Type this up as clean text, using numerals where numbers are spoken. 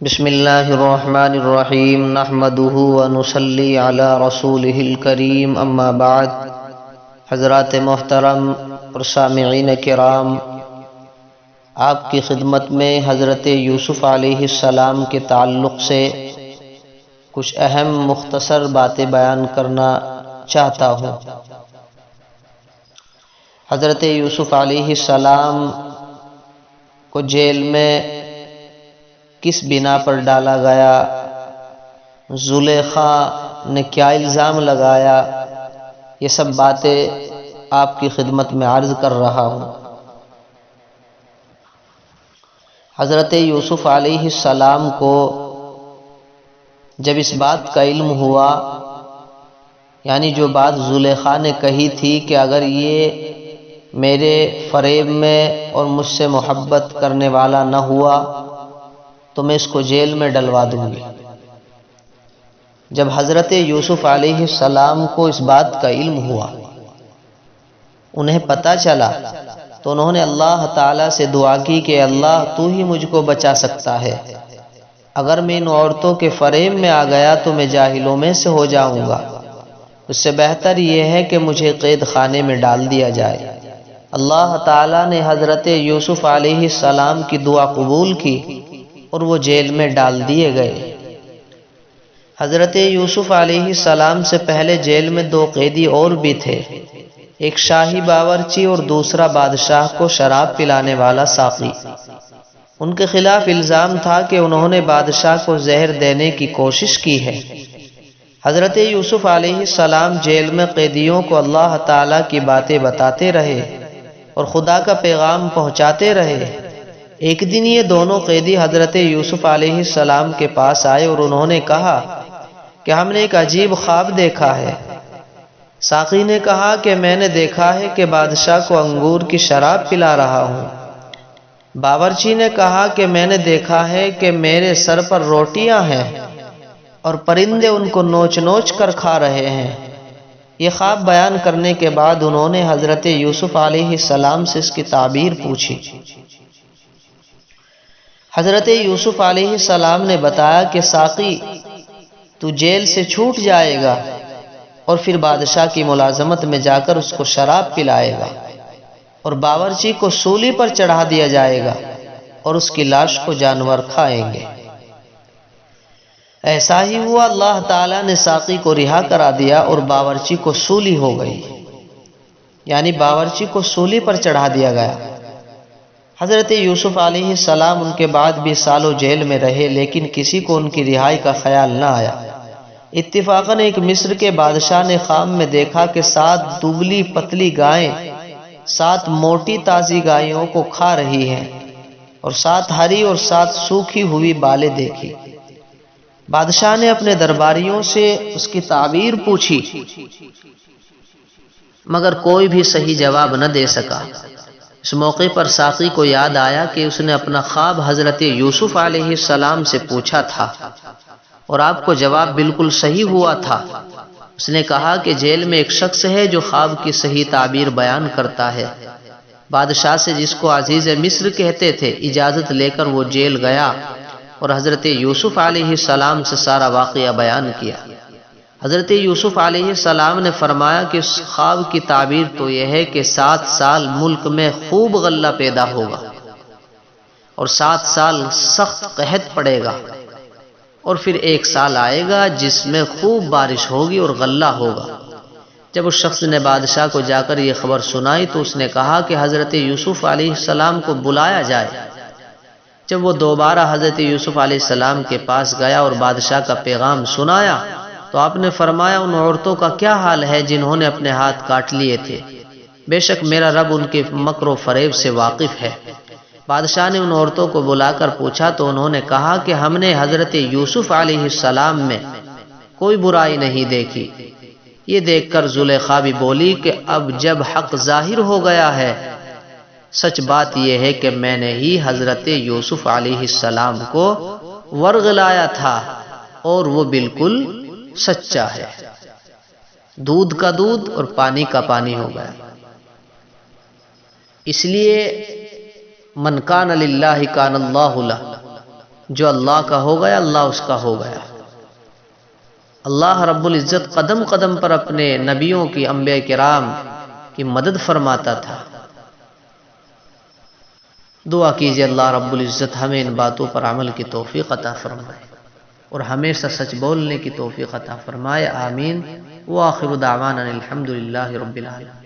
بسم اللہ الرحمن الرحیم نحمدہ ونصلی علی رسولہ الکریم اما بعد۔ حضرات محترم اور سامعین کرام، آپ کی خدمت میں حضرت یوسف علیہ السلام کے تعلق سے کچھ اہم مختصر باتیں بیان کرنا چاہتا ہوں۔ حضرت یوسف علیہ السلام کو جیل میں کس بنا پر ڈالا گیا، زلیخا نے کیا الزام لگایا، یہ سب باتیں آپ کی خدمت میں عرض کر رہا ہوں۔ حضرت یوسف علیہ السلام کو جب اس بات کا علم ہوا، یعنی جو بات زلیخا نے کہی تھی کہ اگر یہ میرے فریب میں اور مجھ سے محبت کرنے والا نہ ہوا تو میں اس کو جیل میں ڈلوا دوں گی، جب حضرت یوسف علیہ السلام کو اس بات کا علم ہوا، انہیں پتہ چلا، تو انہوں نے اللہ تعالیٰ سے دعا کی کہ اللہ تو ہی مجھ کو بچا سکتا ہے، اگر میں ان عورتوں کے فریب میں آ گیا تو میں جاہلوں میں سے ہو جاؤں گا، اس سے بہتر یہ ہے کہ مجھے قید خانے میں ڈال دیا جائے۔ اللہ تعالیٰ نے حضرت یوسف علیہ السلام کی دعا قبول کی اور وہ جیل میں ڈال دیے گئے۔ حضرت یوسف علیہ السلام سے پہلے جیل میں دو قیدی اور بھی تھے، ایک شاہی باورچی اور دوسرا بادشاہ کو شراب پلانے والا ساقی۔ ان کے خلاف الزام تھا کہ انہوں نے بادشاہ کو زہر دینے کی کوشش کی ہے۔ حضرت یوسف علیہ السلام جیل میں قیدیوں کو اللہ تعالیٰ کی باتیں بتاتے رہے اور خدا کا پیغام پہنچاتے رہے۔ ایک دن یہ دونوں قیدی حضرت یوسف علیہ السلام کے پاس آئے اور انہوں نے کہا کہ ہم نے ایک عجیب خواب دیکھا ہے۔ ساقی نے کہا کہ میں نے دیکھا ہے کہ بادشاہ کو انگور کی شراب پلا رہا ہوں۔ باورچی نے کہا کہ میں نے دیکھا ہے کہ میرے سر پر روٹیاں ہیں اور پرندے ان کو نوچ نوچ کر کھا رہے ہیں۔ یہ خواب بیان کرنے کے بعد انہوں نے حضرت یوسف علیہ السلام سے اس کی تعبیر پوچھی۔ حضرت یوسف علیہ السلام نے بتایا کہ ساقی تو جیل سے چھوٹ جائے گا اور پھر بادشاہ کی ملازمت میں جا کر اس کو شراب پلائے گا اور باورچی کو سولی پر چڑھا دیا جائے گا اور اس کی لاش کو جانور کھائیں گے۔ ایسا ہی ہوا، اللہ تعالیٰ نے ساقی کو رہا کرا دیا اور باورچی کو سولی ہو گئی، یعنی باورچی کو سولی پر چڑھا دیا گیا۔ حضرت یوسف علیہ السلام ان کے بعد بھی سالوں جیل میں رہے، لیکن کسی کو ان کی رہائی کا خیال نہ آیا۔ اتفاقاً ایک مصر کے بادشاہ نے خواب میں دیکھا کہ 7 دبلی پتلی گائیں 7 موٹی تازی گایوں کو کھا رہی ہیں اور 7 ہری اور 7 سوکھی ہوئی بالیں دیکھی۔ بادشاہ نے اپنے درباریوں سے اس کی تعبیر پوچھی، مگر کوئی بھی صحیح جواب نہ دے سکا۔ اس موقع پر ساقی کو یاد آیا کہ اس نے اپنا خواب حضرت یوسف علیہ السلام سے پوچھا تھا اور آپ کو جواب بالکل صحیح ہوا تھا۔ اس نے کہا کہ جیل میں ایک شخص ہے جو خواب کی صحیح تعبیر بیان کرتا ہے۔ بادشاہ سے، جس کو عزیز مصر کہتے تھے، اجازت لے کر وہ جیل گیا اور حضرت یوسف علیہ السلام سے سارا واقعہ بیان کیا۔ حضرت یوسف علیہ السلام نے فرمایا کہ اس خواب کی تعبیر تو یہ ہے کہ 7 سال ملک میں خوب غلہ پیدا ہوگا اور 7 سال سخت قحط پڑے گا، اور پھر 1 سال آئے گا جس میں خوب بارش ہوگی اور غلہ ہوگا۔ جب اس شخص نے بادشاہ کو جا کر یہ خبر سنائی تو اس نے کہا کہ حضرت یوسف علیہ السلام کو بلایا جائے۔ جب وہ دوبارہ حضرت یوسف علیہ السلام کے پاس گیا اور بادشاہ کا پیغام سنایا تو آپ نے فرمایا، ان عورتوں کا کیا حال ہے جنہوں نے اپنے ہاتھ کاٹ لیے تھے؟ بے شک میرا رب ان کے مکر و فریب سے واقف ہے۔ بادشاہ نے ان عورتوں کو بلا کر پوچھا تو انہوں نے کہا کہ ہم نے حضرت یوسف علیہ السلام میں کوئی برائی نہیں دیکھی۔ یہ دیکھ کر زلیخا بھی بولی کہ اب جب حق ظاہر ہو گیا ہے، سچ بات یہ ہے کہ میں نے ہی حضرت یوسف علیہ السلام کو ورغلایا تھا اور وہ بالکل سچا ہے۔ دودھ کا دودھ اور پانی کا پانی ہو گیا۔ اس لیے من کان للہ کان اللہ لہ، جو اللہ کا ہو گیا اللہ اس کا ہو گیا۔ اللہ رب العزت قدم قدم پر اپنے نبیوں کی، انبیاء کرام کی مدد فرماتا تھا۔ دعا کیجئے اللہ رب العزت ہمیں ان باتوں پر عمل کی توفیق عطا فرمائے اور ہمیشہ سچ بولنے کی توفیق عطا فرمائے، آمین۔ وآخر دعوانا الحمدللہ رب العالمین۔